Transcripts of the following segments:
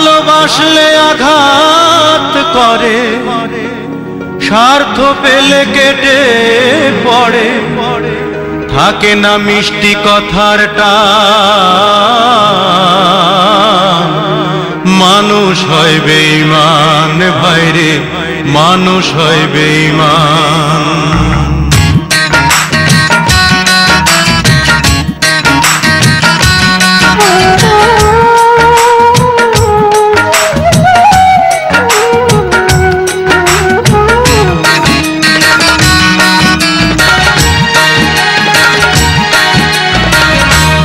ভালোবাসলে আঘাত করে, স্বার্থ পেলে কেটে পড়ে, থাকে না মিষ্টি কথার টান। মানুষ হয় বেঈমান ভাইরে, মানুষ হয় বেঈমান।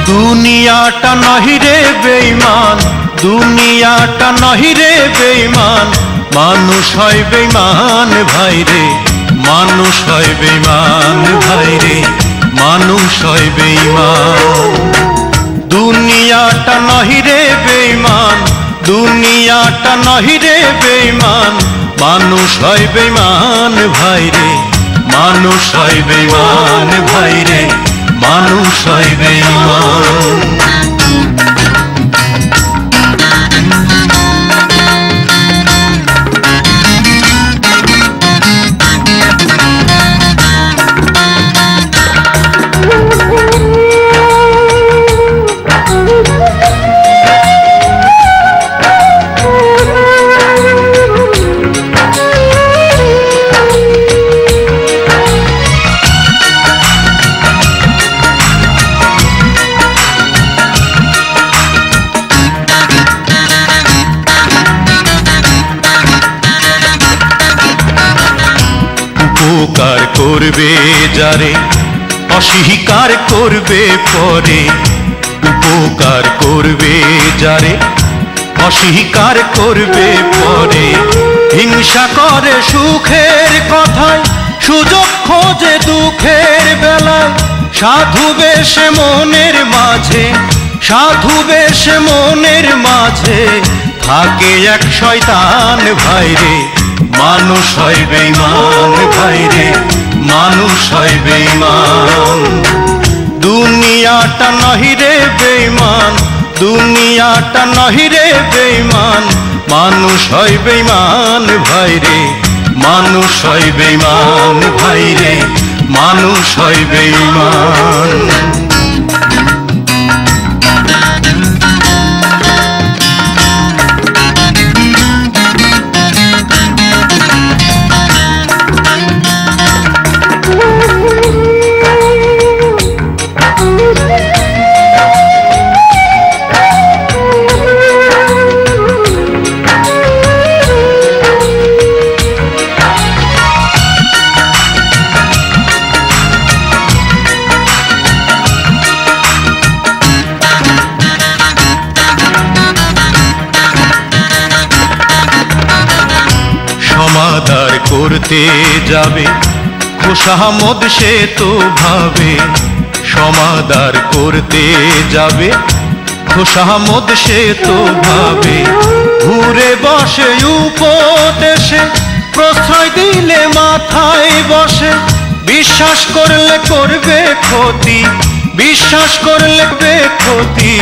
দুনিয়াটা নহিরে বেঈমান, দুনিয়াটা নহিরে বেঈমান, মানুষ হয় বেঈমান ভাইরে, মানুষ হয় বেঈমান ভাইরে, মানুষ হয় বেঈমান। দুনিয়াটা নহিরে বেঈমান, দুনিয়াটা নহিরে বেঈমান, মানুষ হয় বেঈমান ভাইরে, মানুষ হয় বেঈমান ভাইরে, মানুষ হয় বেঈমান। উপকার করবে যারে, অস্বীকার করবে পরে, উপকার করবে যারে, অস্বীকার করবে পরে, হিংসা করে সুখের কথায়, সুযোগ খোঁজে দুঃখের বেলায়, সাধু বেশে মনের মাঝে, সাধু বেশে মনের মাঝে, থাকে এক শয়তান ভাইরে, মানুষ হয় বেঈমান ভাইরে, মানুষ হয় বেঈমান। দুনিয়াটা নহিরে বেঈমান, দুনিয়াটা নহিরে বেঈমান, মানুষ হয় বেঈমান ভাইরে, মানুষ হয় বেঈমান ভাইরে, মানুষ হয় বেঈমান। সমাদার করতে যাবে খোশামদ সে তো ভাবে, সমাদার করতে যাবে খোশামদ সে তো ভাবে, ঘুরে বসে উপদেশে প্রশ্রয় দিলে মাথায় বসে, বিশ্বাস করলে করবে ক্ষতি, বিশ্বাস করলে ক্ষতি,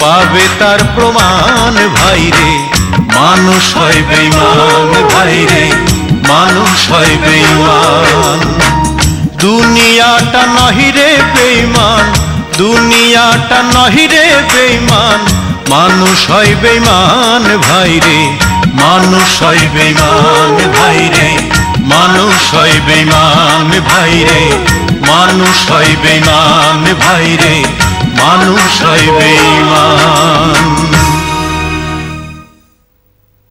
পাবে তার প্রমাণ ভাইরে, মানুষ হয় বেঈমান ভাইরে, মানুষ হয় বেঈমান। দুনিয়াটা নহিরে বেঈমান, দুনিয়াটা নহিরে বেঈমান, মানুষ হয় বেঈমান ভাইরে, মানুষ হয় বেঈমান ভাইরে, মানুষ হয় বেঈমান ভাইরে, মানুষ হয় বেঈমান ভাইরে, মানুষ হয় বেঈমান।